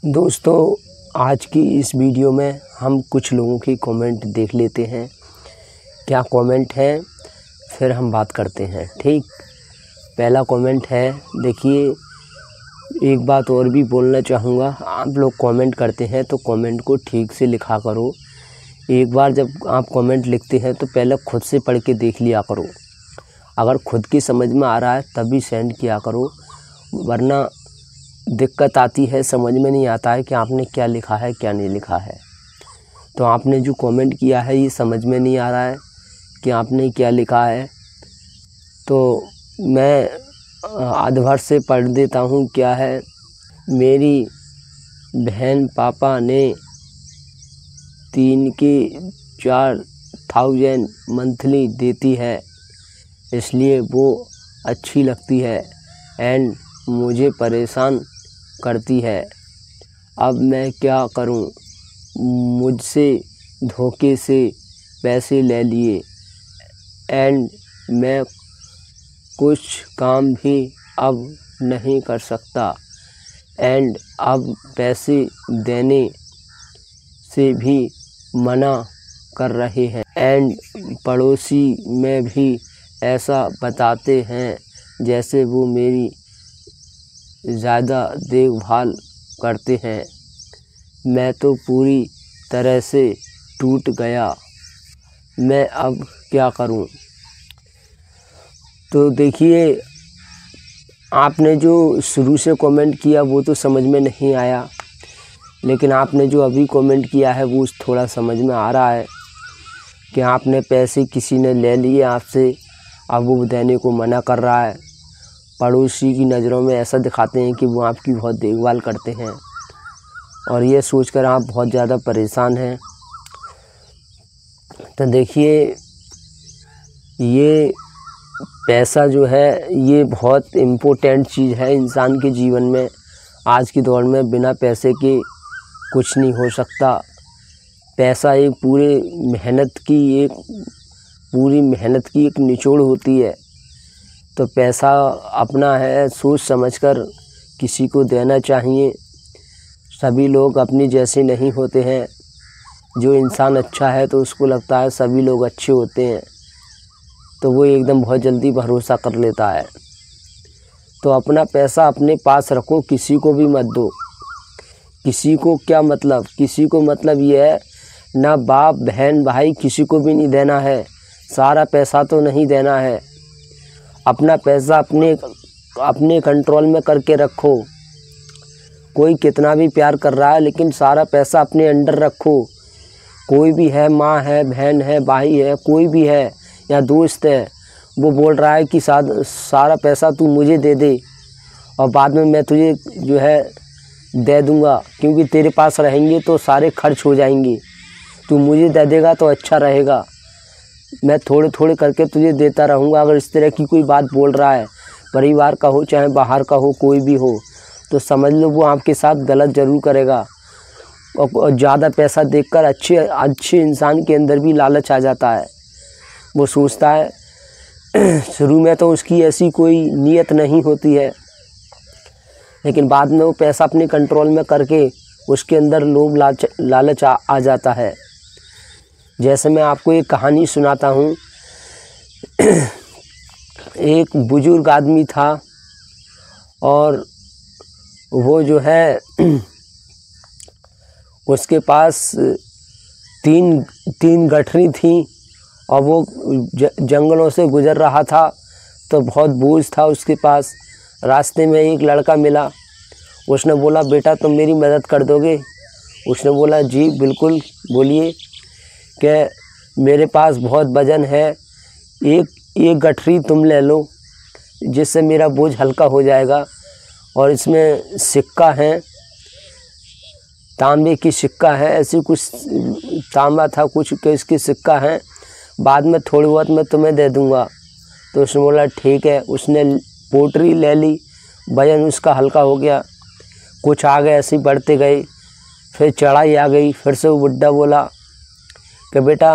दोस्तों, आज की इस वीडियो में हम कुछ लोगों की कमेंट देख लेते हैं। क्या कमेंट है फिर हम बात करते हैं। ठीक, पहला कमेंट है, देखिए एक बात और भी बोलना चाहूँगा। आप लोग कमेंट करते हैं तो कमेंट को ठीक से लिखा करो। एक बार जब आप कमेंट लिखते हैं तो पहले खुद से पढ़ के देख लिया करो। अगर खुद की समझ में आ रहा है तभी सेंड किया करो, वरना दिक्कत आती है, समझ में नहीं आता है कि आपने क्या लिखा है क्या नहीं लिखा है। तो आपने जो कमेंट किया है ये समझ में नहीं आ रहा है कि आपने क्या लिखा है, तो मैं अधभर से पढ़ देता हूँ। क्या है, मेरी बहन पापा ने 3 के 4,000 मंथली देती है, इसलिए वो अच्छी लगती है एंड मुझे परेशान करती है। अब मैं क्या करूं? मुझसे धोखे से पैसे ले लिए एंड मैं कुछ काम भी अब नहीं कर सकता एंड अब पैसे देने से भी मना कर रहे हैं एंड पड़ोसी में भी ऐसा बताते हैं जैसे वो मेरी ज़्यादा देखभाल करते हैं। मैं तो पूरी तरह से टूट गया, मैं अब क्या करूं? तो देखिए, आपने जो शुरू से कमेंट किया वो तो समझ में नहीं आया, लेकिन आपने जो अभी कमेंट किया है वो थोड़ा समझ में आ रहा है कि आपने पैसे किसी ने ले लिए आपसे, अब वो देने को मना कर रहा है। पड़ोसी की नज़रों में ऐसा दिखाते हैं कि वो आपकी बहुत देखभाल करते हैं और ये सोचकर आप बहुत ज़्यादा परेशान हैं। तो देखिए, ये पैसा जो है ये बहुत इम्पोर्टेंट चीज़ है इंसान के जीवन में। आज के दौर में बिना पैसे के कुछ नहीं हो सकता। पैसा एक पूरी मेहनत की एक निचोड़ होती है। तो पैसा अपना है, सोच समझकर किसी को देना चाहिए। सभी लोग अपनी जैसे नहीं होते हैं। जो इंसान अच्छा है तो उसको लगता है सभी लोग अच्छे होते हैं, तो वो एकदम बहुत जल्दी भरोसा कर लेता है। तो अपना पैसा अपने पास रखो, किसी को भी मत दो। किसी को क्या मतलब? किसी को मतलब ये है ना, बाप बहन भाई किसी को भी नहीं देना है। सारा पैसा तो नहीं देना है। अपना पैसा अपने कंट्रोल में करके रखो। कोई कितना भी प्यार कर रहा है लेकिन सारा पैसा अपने अंडर रखो। कोई भी है, माँ है, बहन है, भाई है, कोई भी है या दोस्त है, वो बोल रहा है कि सारा पैसा तू मुझे दे दे और बाद में मैं तुझे जो है दे दूँगा, क्योंकि तेरे पास रहेंगे तो सारे खर्च हो जाएंगे। तू मुझे दे देगा तो अच्छा रहेगा, मैं थोड़े थोड़े करके तुझे देता रहूँगा। अगर इस तरह की कोई बात बोल रहा है, परिवार का हो चाहे बाहर का हो, कोई भी हो, तो समझ लो वो आपके साथ गलत ज़रूर करेगा। और ज़्यादा पैसा देखकर अच्छे इंसान के अंदर भी लालच आ जाता है। वो सोचता है शुरू में तो उसकी ऐसी कोई नीयत नहीं होती है, लेकिन बाद में वो पैसा अपने कंट्रोल में करके उसके अंदर लोभ लालच आ जाता है। जैसे मैं आपको एक कहानी सुनाता हूँ। एक बुजुर्ग आदमी था और वो जो है उसके पास तीन गठरी थी और वो जंगलों से गुजर रहा था, तो बहुत बोझ था उसके पास। रास्ते में एक लड़का मिला। उसने बोला, बेटा तुम मेरी मदद कर दोगे? उसने बोला, जी बिल्कुल, बोलिए। कि मेरे पास बहुत वजन है, एक गठरी तुम ले लो जिससे मेरा बोझ हल्का हो जाएगा। और इसमें सिक्का है, तांबे की सिक्का है, ऐसी कुछ तांबा था कुछ के इसकी सिक्का है, बाद में थोड़ी बहुत मैं तुम्हें दे दूंगा। तो उसने बोला ठीक है। उसने पोटरी ले ली, वजन उसका हल्का हो गया। कुछ आगे ऐसे ही बढ़ते गए, फिर चढ़ाई आ गई। फिर से वो बुड्ढा बोला कि बेटा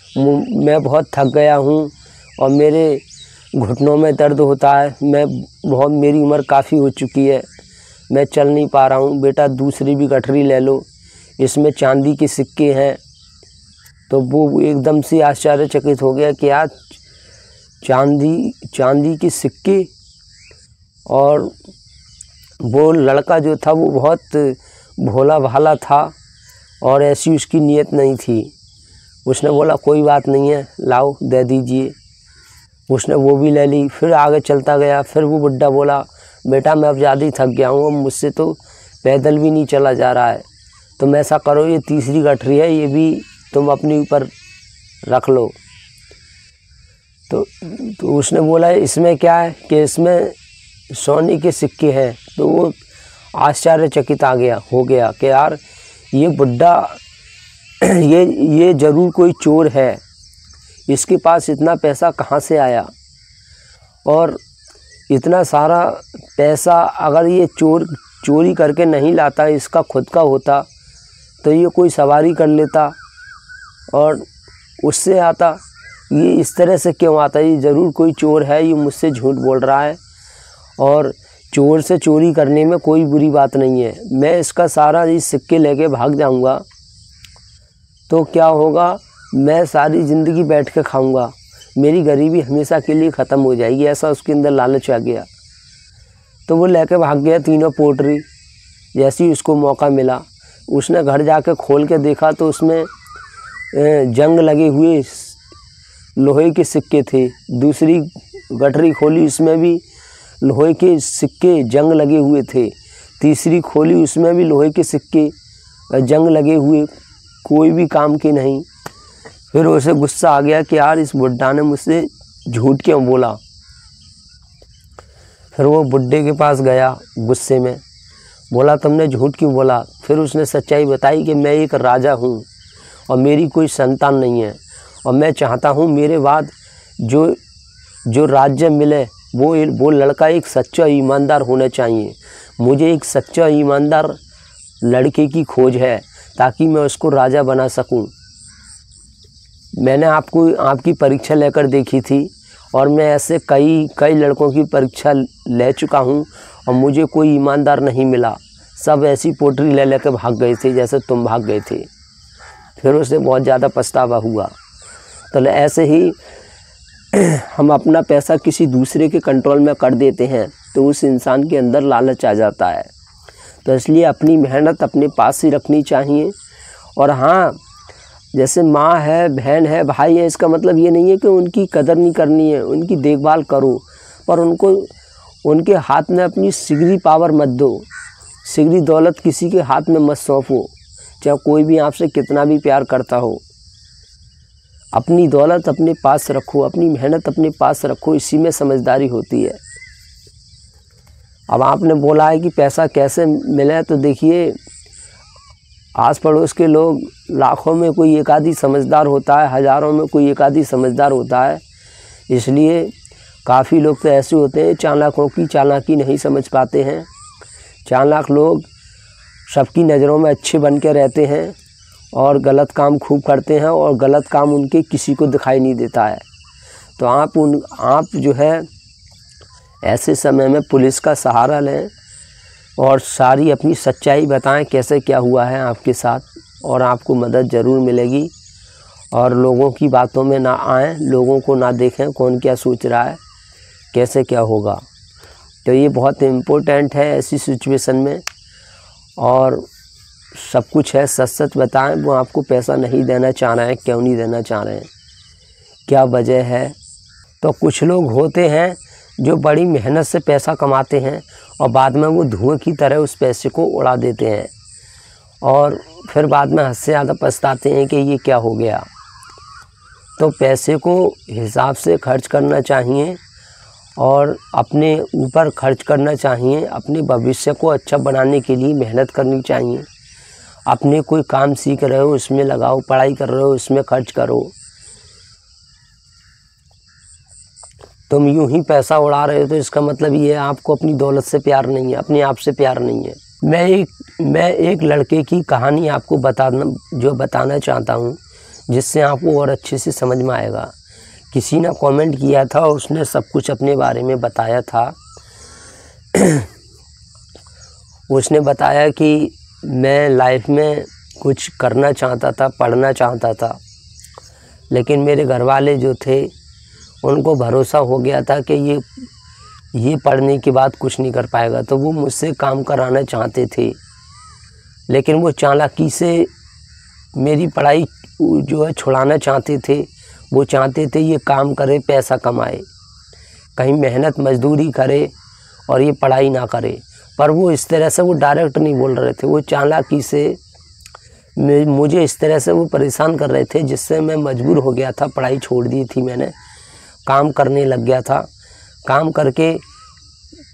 मैं बहुत थक गया हूँ और मेरे घुटनों में दर्द होता है, मेरी उम्र काफ़ी हो चुकी है, मैं चल नहीं पा रहा हूँ, बेटा दूसरी भी गठरी ले लो, इसमें चांदी के सिक्के हैं। तो वो एकदम से आश्चर्यचकित हो गया कि यार चांदी के सिक्के। और वो लड़का जो था वो बहुत भोला भाला था और ऐसी उसकी नीयत नहीं थी। उसने बोला कोई बात नहीं है, लाओ दे दीजिए। उसने वो भी ले ली। फिर आगे चलता गया। फिर वो बुड्ढा बोला बेटा मैं अब ज़्यादा ही थक गया हूँ, अब मुझसे तो पैदल भी नहीं चला जा रहा है, तुम ऐसा करो ये तीसरी गठरी है, ये भी तुम अपने ऊपर रख लो। तो उसने बोला इसमें क्या है कि इसमें सोने के सिक्के हैं। तो वो आश्चर्यचकित हो गया कि यार ये बुड्ढा ये ज़रूर कोई चोर है, इसके पास इतना पैसा कहाँ से आया। और इतना सारा पैसा अगर ये चोरी करके नहीं लाता, इसका खुद का होता तो ये कोई सवारी कर लेता और उससे आता। ये इस तरह से क्यों आता? ये ज़रूर कोई चोर है, ये मुझसे झूठ बोल रहा है। और चोर से चोरी करने में कोई बुरी बात नहीं है। मैं इसका सारा ये सिक्के लेके भाग जाऊंगा तो क्या होगा, मैं सारी ज़िंदगी बैठ के खाऊंगा, मेरी गरीबी हमेशा के लिए ख़त्म हो जाएगी। ऐसा उसके अंदर लालच आ गया। तो वो लेके भाग गया तीनों पोटरी। जैसे ही उसको मौका मिला, उसने घर जाके खोल के देखा तो उसमें जंग लगे हुए लोहे के सिक्के थे। दूसरी गठरी खोली, उसमें भी लोहे के सिक्के जंग लगे हुए थे। तीसरी खोली, उसमें भी लोहे के सिक्के जंग लगे हुए, कोई भी काम के नहीं। फिर उसे गुस्सा आ गया कि यार इस बुड्ढा ने मुझसे झूठ क्यों बोला। फिर वो बुड्ढे के पास गया गुस्से में, बोला तुमने झूठ क्यों बोला। फिर उसने सच्चाई बताई कि मैं एक राजा हूँ और मेरी कोई संतान नहीं है, और मैं चाहता हूँ मेरे बाद जो राज्य मिले वो लड़का एक सच्चा ईमानदार होना चाहिए। मुझे एक सच्चा ईमानदार लड़के की खोज है ताकि मैं उसको राजा बना सकूं। मैंने आपकी परीक्षा लेकर देखी थी और मैं ऐसे कई लड़कों की परीक्षा ले चुका हूं और मुझे कोई ईमानदार नहीं मिला। सब ऐसी पोटरी ले लेकर भाग गए थे जैसे तुम भाग गए थे। फिर उसे बहुत ज़्यादा पछतावा हुआ। तो ऐसे ही हम अपना पैसा किसी दूसरे के कंट्रोल में कर देते हैं तो उस इंसान के अंदर लालच आ जाता है। तो इसलिए अपनी मेहनत अपने पास ही रखनी चाहिए। और हाँ, जैसे माँ है, बहन है, भाई है, इसका मतलब ये नहीं है कि उनकी कदर नहीं करनी है, उनकी देखभाल करो, पर उनके हाथ में अपनी सिगरी पावर मत दो। सिगरी दौलत किसी के हाथ में मत सौंपो, चाहे कोई भी आपसे कितना भी प्यार करता हो। अपनी दौलत अपने पास रखो, अपनी मेहनत अपने पास रखो, इसी में समझदारी होती है। अब आपने बोला है कि पैसा कैसे मिले, तो देखिए आस पड़ोस के लोग लाखों में कोई एक आधी समझदार होता है, हज़ारों में कोई एक आधी समझदार होता है। इसलिए काफ़ी लोग तो ऐसे होते हैं चालाकों की चालाकी नहीं समझ पाते हैं। चालाक लोग सबकी नज़रों में अच्छे बन के रहते हैं और गलत काम खूब करते हैं और गलत काम उनके किसी को दिखाई नहीं देता है। तो आप जो है ऐसे समय में पुलिस का सहारा लें और सारी अपनी सच्चाई बताएं कैसे क्या हुआ है आपके साथ, और आपको मदद ज़रूर मिलेगी। और लोगों की बातों में ना आएं, लोगों को ना देखें कौन क्या सोच रहा है, कैसे क्या होगा। तो ये बहुत इम्पोर्टेंट है ऐसी सिचुएशन में। और सब कुछ है, सच सच बताएं। वो आपको पैसा नहीं देना चाह रहे हैं, क्यों नहीं देना चाह रहे हैं, क्या वजह है। तो कुछ लोग होते हैं जो बड़ी मेहनत से पैसा कमाते हैं और बाद में वो धुएं की तरह उस पैसे को उड़ा देते हैं और फिर बाद में हद से ज़्यादा पछताते हैं कि ये क्या हो गया। तो पैसे को हिसाब से खर्च करना चाहिए और अपने ऊपर खर्च करना चाहिए। अपने भविष्य को अच्छा बनाने के लिए मेहनत करनी चाहिए। अपने कोई काम सीख रहे हो उसमें लगाओ, पढ़ाई कर रहे हो उसमें खर्च करो। तुम यूं ही पैसा उड़ा रहे हो तो इसका मतलब ये है आपको अपनी दौलत से प्यार नहीं है, अपने आप से प्यार नहीं है। मैं एक लड़के की कहानी आपको बताना चाहता हूँ जिससे आपको और अच्छे से समझ में आएगा। किसी ने कमेंट किया था और उसने सब कुछ अपने बारे में बताया था। उसने बताया कि मैं लाइफ में कुछ करना चाहता था, पढ़ना चाहता था, लेकिन मेरे घर वाले जो थे उनको भरोसा हो गया था कि ये पढ़ने के बाद कुछ नहीं कर पाएगा, तो वो मुझसे काम कराना चाहते थे। लेकिन वो चालाकी से मेरी पढ़ाई जो है छुड़ाना चाहते थे। वो चाहते थे ये काम करे, पैसा कमाए, कहीं मेहनत मजदूरी करे और ये पढ़ाई ना करे। पर वो इस तरह से वो डायरेक्ट नहीं बोल रहे थे, वो चालाकी से मुझे इस तरह से वो परेशान कर रहे थे, जिससे मैं मजबूर हो गया था। पढ़ाई छोड़ दी थी मैंने, काम करने लग गया था। काम करके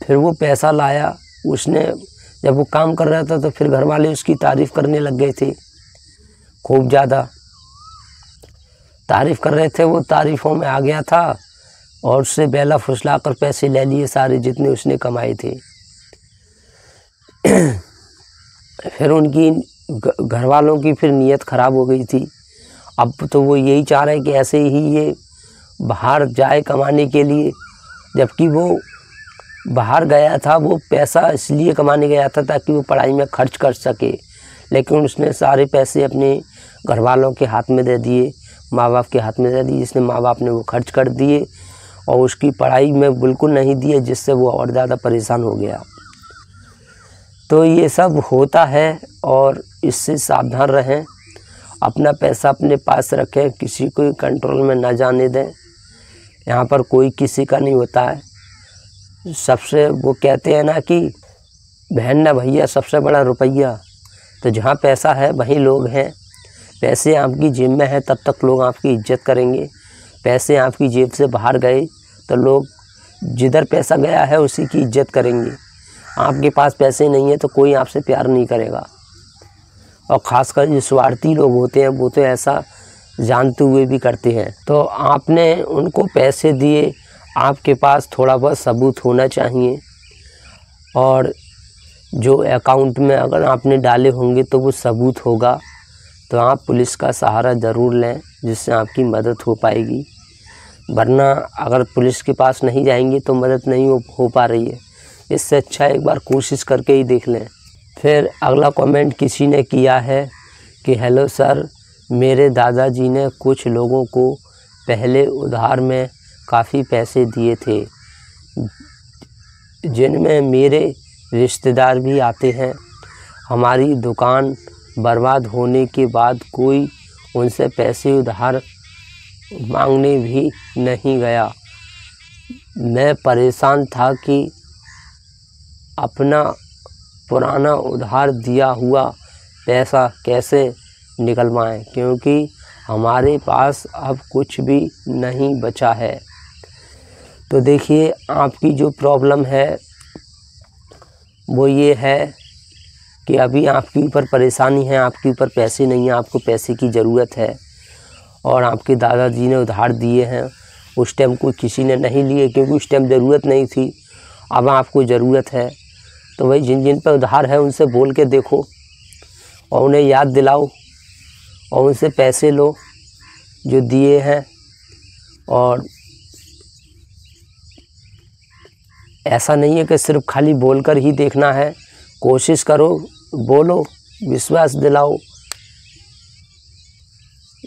फिर वो पैसा लाया उसने। जब वो काम कर रहा था तो फिर घर वाले उसकी तारीफ़ करने लग गए थे, खूब ज़्यादा तारीफ़ कर रहे थे। वो तारीफ़ों में आ गया था और उससे बेला फुसला कर पैसे ले लिए सारे जितने उसने कमाए थे। फिर उनकी घर वालों की फिर नीयत ख़राब हो गई थी। अब तो वो यही चाह रहे हैं कि ऐसे ही ये बाहर जाए कमाने के लिए, जबकि वो बाहर गया था, वो पैसा इसलिए कमाने गया था ताकि वो पढ़ाई में खर्च कर सके। लेकिन उसने सारे पैसे अपने घर वालों के हाथ में दे दिए, माँ बाप के हाथ में दे दिए, जिसने माँ बाप ने वो खर्च कर दिए और उसकी पढ़ाई में बिल्कुल नहीं दिए, जिससे वो और ज़्यादा परेशान हो गया। तो ये सब होता है और इससे सावधान रहें। अपना पैसा अपने पास रखें, किसी को कंट्रोल में ना जाने दें। यहाँ पर कोई किसी का नहीं होता है। सबसे वो कहते हैं ना कि बहन ना भैया सबसे बड़ा रुपया। तो जहाँ पैसा है वहीं लोग हैं। पैसे आपकी जेब में है तब तक लोग आपकी इज्जत करेंगे। पैसे आपकी जेब से बाहर गए तो लोग जिधर पैसा गया है उसी की इज्जत करेंगे। आपके पास पैसे नहीं है तो कोई आपसे प्यार नहीं करेगा। और ख़ासकर जो स्वार्थी लोग होते हैं वो तो ऐसा जानते हुए भी करते हैं। तो आपने उनको पैसे दिए, आपके पास थोड़ा बहुत सबूत होना चाहिए। और जो अकाउंट में अगर आपने डाले होंगे तो वो सबूत होगा, तो आप पुलिस का सहारा ज़रूर लें, जिससे आपकी मदद हो पाएगी। वरना अगर पुलिस के पास नहीं जाएंगे तो मदद नहीं हो पा रही है। इससे अच्छा एक बार कोशिश करके ही देख लें। फिर अगला कमेंट किसी ने किया है कि हेलो सर, मेरे दादाजी ने कुछ लोगों को पहले उधार में काफ़ी पैसे दिए थे, जिनमें मेरे रिश्तेदार भी आते हैं। हमारी दुकान बर्बाद होने के बाद कोई उनसे पैसे उधार मांगने भी नहीं गया। मैं परेशान था कि अपना पुराना उधार दिया हुआ पैसा कैसे निकलवाएं, क्योंकि हमारे पास अब कुछ भी नहीं बचा है। तो देखिए, आपकी जो प्रॉब्लम है वो ये है कि अभी आपके ऊपर परेशानी है, आपके ऊपर पैसे नहीं हैं, आपको पैसे की ज़रूरत है। और आपके दादाजी ने उधार दिए हैं, उस टाइम कोई किसी ने नहीं लिए क्योंकि उस टाइम ज़रूरत नहीं थी। अब आपको ज़रूरत है तो भाई जिन जिन पर उधार है उनसे बोल के देखो और उन्हें याद दिलाओ और उनसे पैसे लो जो दिए हैं। और ऐसा नहीं है कि सिर्फ खाली बोलकर ही देखना है, कोशिश करो, बोलो, विश्वास दिलाओ,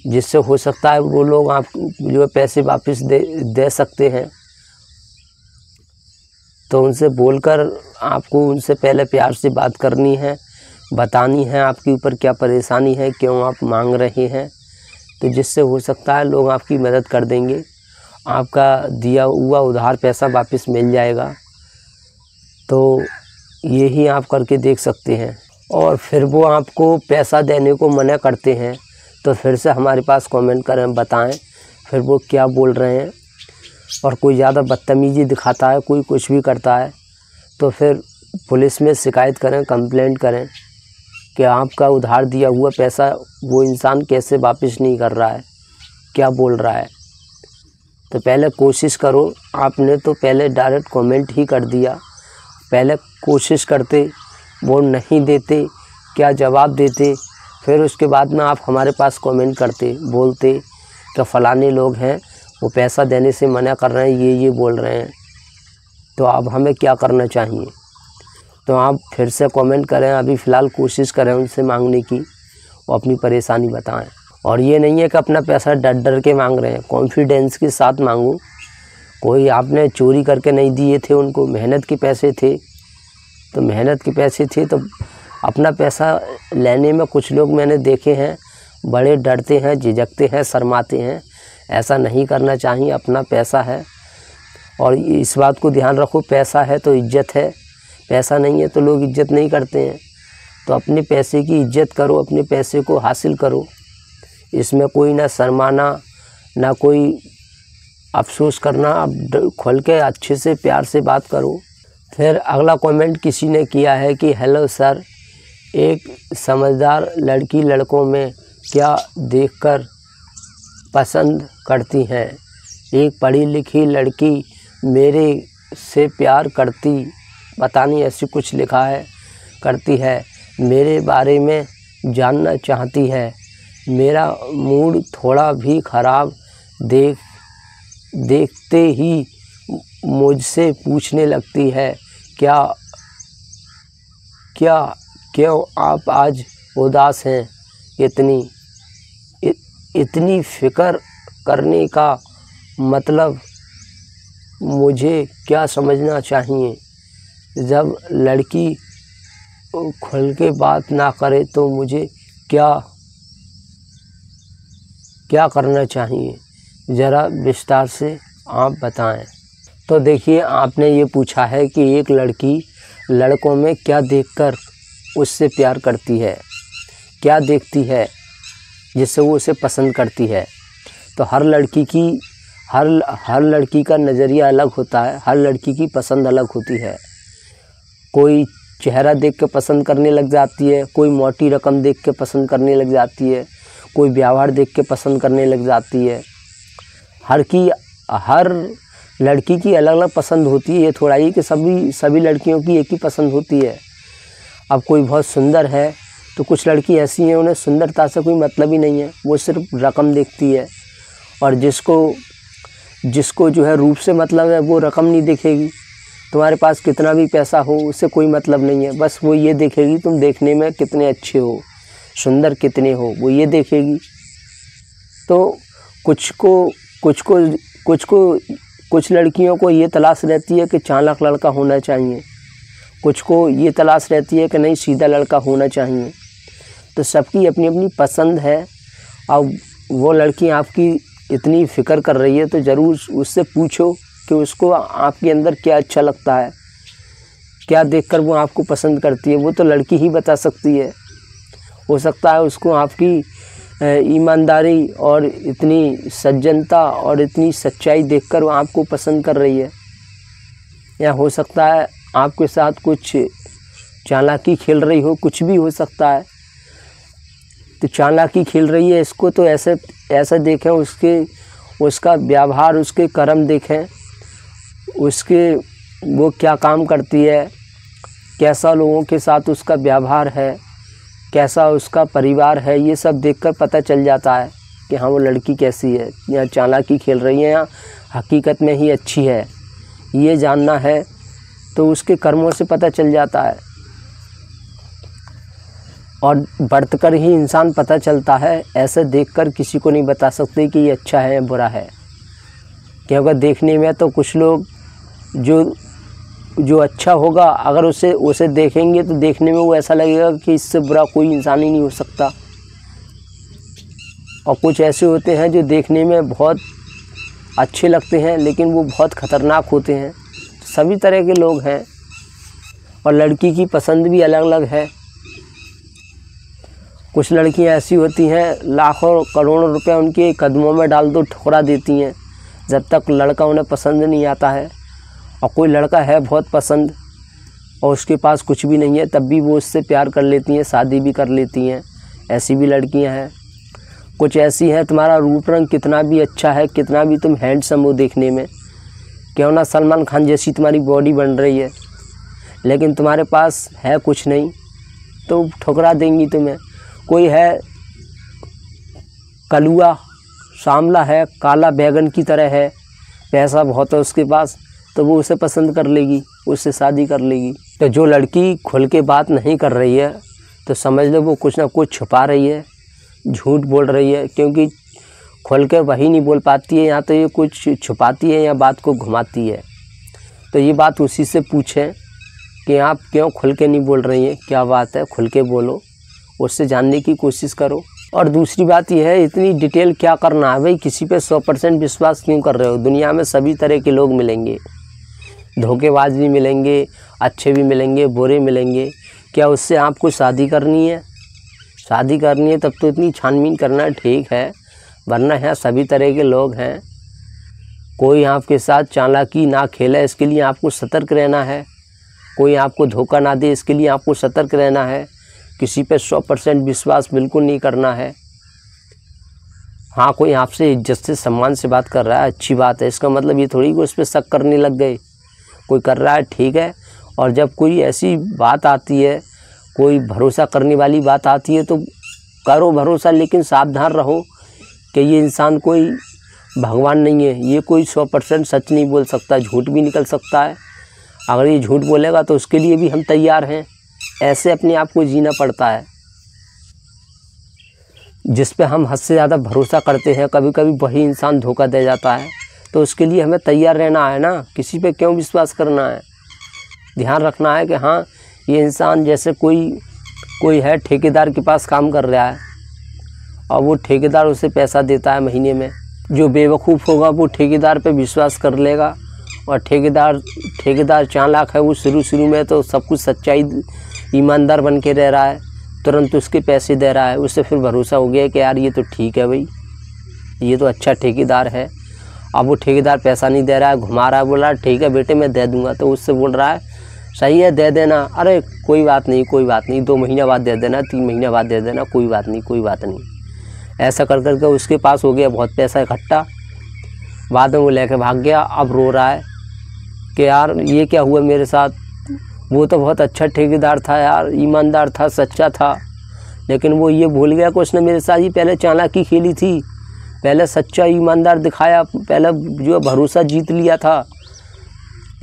जिससे हो सकता है वो लोग आप जो पैसे वापस दे सकते हैं। तो उनसे बोलकर आपको उनसे पहले प्यार से बात करनी है, बतानी है आपके ऊपर क्या परेशानी है, क्यों आप मांग रहे हैं। तो जिससे हो सकता है लोग आपकी मदद कर देंगे, आपका दिया हुआ उधार पैसा वापस मिल जाएगा। तो यही आप करके देख सकते हैं। और फिर वो आपको पैसा देने को मना करते हैं तो फिर से हमारे पास कमेंट करें, बताएं फिर वो क्या बोल रहे हैं। और कोई ज़्यादा बदतमीज़ी दिखाता है, कोई कुछ भी करता है, तो फिर पुलिस में शिकायत करें, कंप्लेंट करें कि आपका उधार दिया हुआ पैसा वो इंसान कैसे वापस नहीं कर रहा है, क्या बोल रहा है। तो पहले कोशिश करो। आपने तो पहले डायरेक्ट कमेंट ही कर दिया, पहले कोशिश करते, वो नहीं देते, क्या जवाब देते, फिर उसके बाद में आप हमारे पास कमेंट करते, बोलते कि फ़लाने लोग हैं वो पैसा देने से मना कर रहे हैं, ये बोल रहे हैं, तो अब हमें क्या करना चाहिए। तो आप फिर से कमेंट करें, अभी फ़िलहाल कोशिश करें उनसे मांगने की, वो अपनी परेशानी बताएं। और ये नहीं है कि अपना पैसा डर डर के मांग रहे हैं, कॉन्फिडेंस के साथ मांगो। कोई आपने चोरी करके नहीं दिए थे उनको, मेहनत के पैसे थे, तो मेहनत के पैसे थे तो अपना पैसा लेने में कुछ लोग मैंने देखे हैं बड़े डरते हैं, झिझकते हैं, शर्माते हैं। ऐसा नहीं करना चाहिए, अपना पैसा है। और इस बात को ध्यान रखो, पैसा है तो इज्जत है, पैसा नहीं है तो लोग इज्जत नहीं करते हैं। तो अपने पैसे की इज्जत करो, अपने पैसे को हासिल करो। इसमें कोई ना शर्माना, ना कोई अफसोस करना। अब खुल के अच्छे से प्यार से बात करो। फिर अगला कमेंट किसी ने किया है कि हेलो सर, एक समझदार लड़की लड़कों में क्या देखकर पसंद करती हैं? एक पढ़ी लिखी लड़की मेरे से प्यार करती, पता नहीं ऐसी कुछ लिखा है, करती है, मेरे बारे में जानना चाहती है। मेरा मूड थोड़ा भी ख़राब देखते ही मुझसे पूछने लगती है, क्यों आप आज उदास हैं? इतनी फ़िक्र करने का मतलब मुझे क्या समझना चाहिए? जब लड़की खुल के बात ना करे तो मुझे क्या करना चाहिए? ज़रा विस्तार से आप बताएं। तो देखिए, आपने ये पूछा है कि एक लड़की लड़कों में क्या देखकर उससे प्यार करती है, क्या देखती है जिससे वो उसे पसंद करती है। तो हर लड़की का नज़रिया अलग होता है, हर लड़की की पसंद अलग होती है। कोई चेहरा देख के पसंद करने लग जाती है, कोई मोटी रकम देख के पसंद करने लग जाती है, कोई व्यवहार देख के पसंद करने लग जाती है। हर लड़की की अलग अलग पसंद होती है। ये थोड़ा ही कि सभी लड़कियों की एक ही पसंद होती है। अब कोई बहुत सुंदर है तो कुछ लड़की ऐसी हैं उन्हें सुंदरता से कोई मतलब ही नहीं है, वो सिर्फ रकम देखती है। और जिसको जो है रूप से मतलब है वो रकम नहीं देखेगी। तुम्हारे पास कितना भी पैसा हो उससे कोई मतलब नहीं है, बस वो ये देखेगी तुम देखने में कितने अच्छे हो, सुंदर कितने हो, वो ये देखेगी। तो कुछ लड़कियों को ये तलाश रहती है कि चालाक लड़का होना चाहिए, कुछ को ये तलाश रहती है कि नहीं सीधा लड़का होना चाहिए। तो सबकी अपनी अपनी पसंद है। अब वो लड़की आपकी इतनी फ़िक्र कर रही है तो ज़रूर उससे पूछो कि उसको आपके अंदर क्या अच्छा लगता है, क्या देखकर वो आपको पसंद करती है। वो तो लड़की ही बता सकती है। हो सकता है उसको आपकी ईमानदारी और इतनी सज्जनता और इतनी सच्चाई देखकर वो आपको पसंद कर रही है, या हो सकता है आपके साथ कुछ चालाकी खेल रही हो, कुछ भी हो सकता है। तो चालाकी खेल रही है, इसको तो ऐसे देखें, उसका व्यवहार, उसके कर्म देखें, वो क्या काम करती है, कैसा लोगों के साथ उसका व्यवहार है, कैसा उसका परिवार है। ये सब देखकर पता चल जाता है कि हाँ वो लड़की कैसी है, या चालाकी खेल रही है या हकीकत में ही अच्छी है। ये जानना है तो उसके कर्मों से पता चल जाता है। और बढ़कर ही इंसान पता चलता है, ऐसे देखकर किसी को नहीं बता सकते कि ये अच्छा है या बुरा है। क्योंकि देखने में तो कुछ लोग जो अच्छा होगा, अगर उसे देखेंगे तो देखने में वो ऐसा लगेगा कि इससे बुरा कोई इंसान ही नहीं हो सकता। और कुछ ऐसे होते हैं जो देखने में बहुत अच्छे लगते हैं लेकिन वो बहुत ख़तरनाक होते हैं। सभी तरह के लोग हैं और लड़की की पसंद भी अलग अलग है। कुछ लड़कियां ऐसी होती हैं, लाखों करोड़ों रुपए उनके कदमों में डाल दो ठुकरा देती हैं जब तक लड़का उन्हें पसंद नहीं आता है। और कोई लड़का है बहुत पसंद और उसके पास कुछ भी नहीं है, तब भी वो उससे प्यार कर लेती हैं, शादी भी कर लेती हैं। ऐसी भी लड़कियां हैं। कुछ ऐसी हैं, तुम्हारा रूप रंग कितना भी अच्छा है, कितना भी तुम हैंडसम हो देखने में, क्यों ना सलमान खान जैसी तुम्हारी बॉडी बन रही है, लेकिन तुम्हारे पास है कुछ नहीं, तो ठुकरा देंगी तुम्हें। कोई है कलुआ, सांवला है, काला बैगन की तरह है, पैसा बहुत है उसके पास, तो वो उसे पसंद कर लेगी, उससे शादी कर लेगी। तो जो लड़की खुल के बात नहीं कर रही है तो समझ लो वो कुछ ना कुछ छुपा रही है, झूठ बोल रही है, क्योंकि खुल के वही नहीं बोल पाती है, या तो ये कुछ छुपाती है या बात को घुमाती है। तो ये बात उसी से पूछें कि आप क्यों खुल के नहीं बोल रही हैं, क्या बात है, खुल के बोलो, उससे जानने की कोशिश करो। और दूसरी बात यह है, इतनी डिटेल क्या करना है भाई, किसी पे 100% विश्वास क्यों कर रहे हो? दुनिया में सभी तरह के लोग मिलेंगे, धोखेबाज भी मिलेंगे, अच्छे भी मिलेंगे, बुरे मिलेंगे। क्या उससे आपको शादी करनी है? शादी करनी है तब तो इतनी छानबीन करना ठीक है, वरना यहाँ सभी तरह के लोग हैं। कोई आपके साथ चालाकी ना खेले, इसके लिए आपको सतर्क रहना है। कोई आपको धोखा ना दे, इसके लिए आपको सतर्क रहना है। किसी पे 100% विश्वास बिल्कुल नहीं करना है। हाँ, कोई आपसे इज्जत से सम्मान से बात कर रहा है, अच्छी बात है, इसका मतलब ये थोड़ी कि उस पर शक करने लग गए। कोई कर रहा है ठीक है, और जब कोई ऐसी बात आती है, कोई भरोसा करने वाली बात आती है, तो करो भरोसा, लेकिन सावधान रहो कि ये इंसान कोई भगवान नहीं है। ये कोई 100% सच नहीं बोल सकता, झूठ भी निकल सकता है। अगर ये झूठ बोलेगा तो उसके लिए भी हम तैयार हैं। ऐसे अपने आप को जीना पड़ता है। जिस पे हम हद से ज़्यादा भरोसा करते हैं, कभी कभी वही इंसान धोखा दे जाता है, तो उसके लिए हमें तैयार रहना है ना। किसी पे क्यों विश्वास करना है? ध्यान रखना है कि हाँ, ये इंसान जैसे कोई है, ठेकेदार के पास काम कर रहा है और वो ठेकेदार उसे पैसा देता है महीने में। जो बेवकूफ़ होगा वो ठेकेदार पे विश्वास कर लेगा, और ठेकेदार चालाक है, वो शुरू में तो सब कुछ सच्चाई ईमानदार बन के रह रहा है, तुरंत उसके पैसे दे रहा है। उससे फिर भरोसा हो गया कि यार ये तो ठीक है भाई, ये तो अच्छा ठेकेदार है। अब वो ठेकेदार पैसा नहीं दे रहा है, घुमा रहा है, बोल रहा है ठीक है बेटे मैं दे दूँगा, तो उससे बोल रहा है सही है दे देना, अरे कोई बात नहीं, 2 महीने बाद दे देना, 3 महीने बाद दे देना, कोई बात नहीं। ऐसा कर करके उसके पास हो गया बहुत पैसा इकट्ठा। बाद में वो लेके भाग गया। अब रो रहा है कि यार ये क्या हुआ मेरे साथ। वो तो बहुत अच्छा ठेकेदार था यार, ईमानदार था, सच्चा था, लेकिन वो ये भूल गया कि उसने मेरे साथ ही पहले चालाकी खेली थी, पहले सच्चा ईमानदार दिखाया, पहले जो भरोसा जीत लिया था।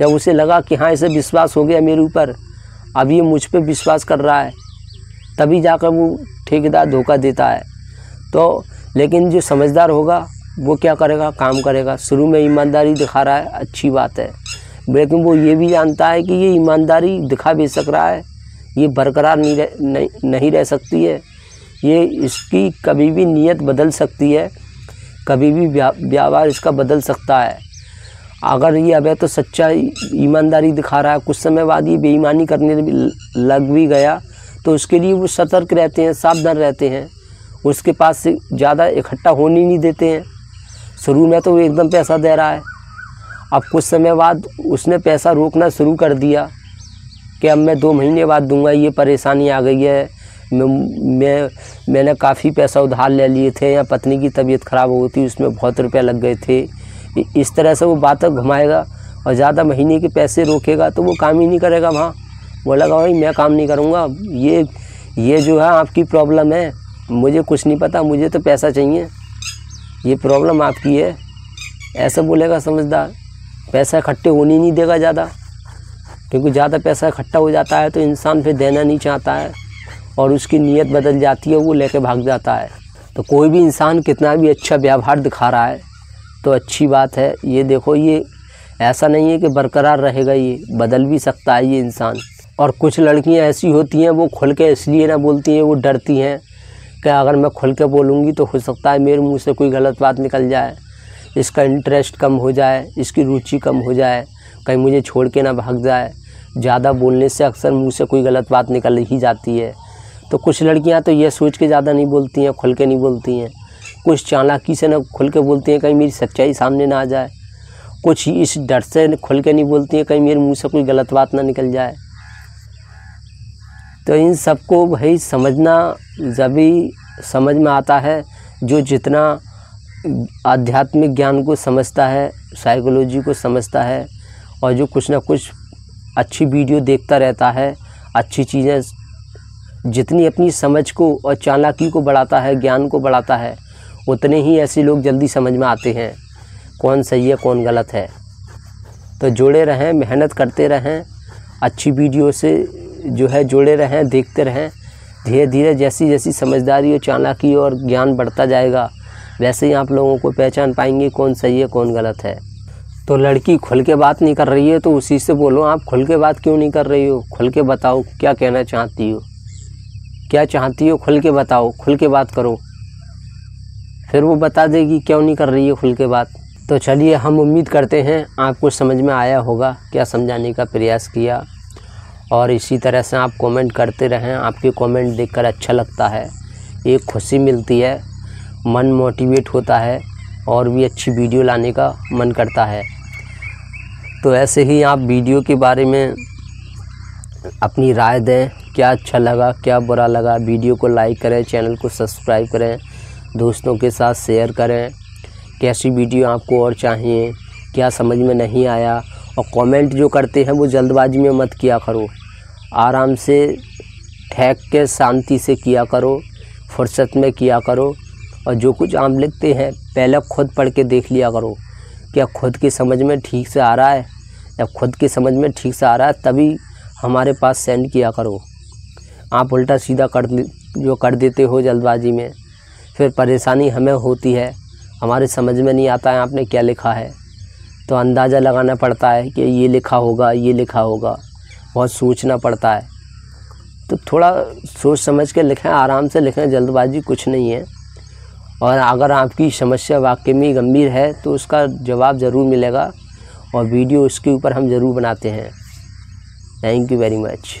जब उसे लगा कि हाँ इसे विश्वास हो गया मेरे ऊपर, अब ये मुझ पे विश्वास कर रहा है, तभी जाकर वो ठेकेदार धोखा देता है। तो लेकिन जो समझदार होगा वो क्या करेगा, काम करेगा। शुरू में ईमानदारी दिखा रहा है, अच्छी बात है, लेकिन वो ये भी जानता है कि ये ईमानदारी दिखा भी सक रहा है, ये बरकरार नहीं रह सकती है, ये इसकी कभी भी नीयत बदल सकती है, कभी भी व्यवहार इसका बदल सकता है। अगर ये अबे तो सच्चा ईमानदारी दिखा रहा है, कुछ समय बाद ये बेईमानी करने लग भी गया, तो उसके लिए वो सतर्क रहते हैं, सावधान रहते हैं, उसके पास से ज़्यादा इकट्ठा होने नहीं देते हैं। शुरू में तो वो एकदम पैसा दे रहा है, अब कुछ समय बाद उसने पैसा रोकना शुरू कर दिया कि अब मैं 2 महीने बाद दूंगा, ये परेशानी आ गई है, मैंने काफ़ी पैसा उधार ले लिए थे, या पत्नी की तबीयत ख़राब हो गई थी, उसमें बहुत रुपया लग गए थे। इस तरह से वो बातें घुमाएगा और ज़्यादा महीने के पैसे रोकेगा तो वो काम ही नहीं करेगा। वहाँ बोलेगा भाई मैं काम नहीं करूँगा, ये जो है आपकी प्रॉब्लम है, मुझे कुछ नहीं पता, मुझे तो पैसा चाहिए, ये प्रॉब्लम आपकी है, ऐसा बोलेगा समझदार। पैसा इकट्ठे होने नहीं देगा ज़्यादा, क्योंकि ज़्यादा पैसा इकट्ठा हो जाता है तो इंसान फिर देना नहीं चाहता है और उसकी नीयत बदल जाती है, वो लेके भाग जाता है। तो कोई भी इंसान कितना भी अच्छा व्यवहार दिखा रहा है तो अच्छी बात है। ये देखो, ये ऐसा नहीं है कि बरकरार रहेगा, ये बदल भी सकता है ये इंसान। और कुछ लड़कियां ऐसी होती हैं, वो खुल के इसलिए ना बोलती हैं, वो डरती हैं कि अगर मैं खुल के बोलूँगी तो हो सकता है मेरे मुंह से कोई गलत बात निकल जाए, इसका इंटरेस्ट कम हो जाए, इसकी रुचि कम हो जाए, कहीं मुझे छोड़ के ना भाग जाए। ज़्यादा बोलने से अक्सर मुंह से कोई गलत बात निकल ही जाती है। तो कुछ लड़कियां तो ये सोच के ज़्यादा नहीं बोलती हैं, खुल के नहीं बोलती हैं। कुछ चालाकी से ना खुल के बोलती हैं, कहीं मेरी सच्चाई सामने ना आ जाए। कुछ इस डर से खुल के नहीं बोलती हैं, कहीं मेरे मुंह से कोई गलत बात ना निकल जाए। तो इन सबको भाई समझना जभी समझ में आता है, जो जितना आध्यात्मिक ज्ञान को समझता है, साइकोलॉजी को समझता है, और जो कुछ ना कुछ अच्छी वीडियो देखता रहता है, अच्छी चीज़ें, जितनी अपनी समझ को और चालाकी को बढ़ाता है, ज्ञान को बढ़ाता है, उतने ही ऐसे लोग जल्दी समझ में आते हैं कौन सही है कौन गलत है। तो जुड़े रहें, मेहनत करते रहें, अच्छी वीडियो से जो है जुड़े रहें, देखते रहें। धीरे धीरे जैसी जैसी समझदारी और चालाकी और ज्ञान बढ़ता जाएगा, वैसे ही आप लोगों को पहचान पाएंगे कौन सही है कौन गलत है। तो लड़की खुल के बात नहीं कर रही है तो उसी से बोलो, आप खुल के बात क्यों नहीं कर रही हो? खुल के बताओ क्या कहना चाहती हो, क्या चाहती हो, खुल के बताओ, खुल के बात करो, फिर वो बता देगी क्यों नहीं कर रही है खुल के बात। तो चलिए, हम उम्मीद करते हैं आपको समझ में आया होगा क्या समझाने का प्रयास किया, और इसी तरह से आप कमेंट करते रहें। आपके कमेंट देखकर अच्छा लगता है, एक खुशी मिलती है, मन मोटिवेट होता है और भी अच्छी वीडियो लाने का मन करता है। तो ऐसे ही आप वीडियो के बारे में अपनी राय दें, क्या अच्छा लगा क्या बुरा लगा। वीडियो को लाइक करें, चैनल को सब्सक्राइब करें, दोस्तों के साथ शेयर करें। कैसी वीडियो आपको और चाहिए, क्या समझ में नहीं आया। और कमेंट जो करते हैं वो जल्दबाजी में मत किया करो, आराम से ठहर के शांति से किया करो, फुर्सत में किया करो। और जो कुछ आप लिखते हैं पहले खुद पढ़ के देख लिया करो, क्या खुद की समझ में ठीक से आ रहा है। जब खुद की समझ में ठीक से आ रहा है तभी हमारे पास सेंड किया करो। आप उल्टा सीधा कर देते हो जल्दबाजी में, फिर परेशानी हमें होती है, हमारे समझ में नहीं आता है आपने क्या लिखा है। तो अंदाज़ा लगाना पड़ता है कि ये लिखा होगा, ये लिखा होगा, बहुत सोचना पड़ता है। तो थोड़ा सोच समझ के लिखें, आराम से लिखें, जल्दबाजी कुछ नहीं है। और अगर आपकी समस्या वाकई में गंभीर है तो उसका जवाब ज़रूर मिलेगा और वीडियो उसके ऊपर हम ज़रूर बनाते हैं। Thank you very much.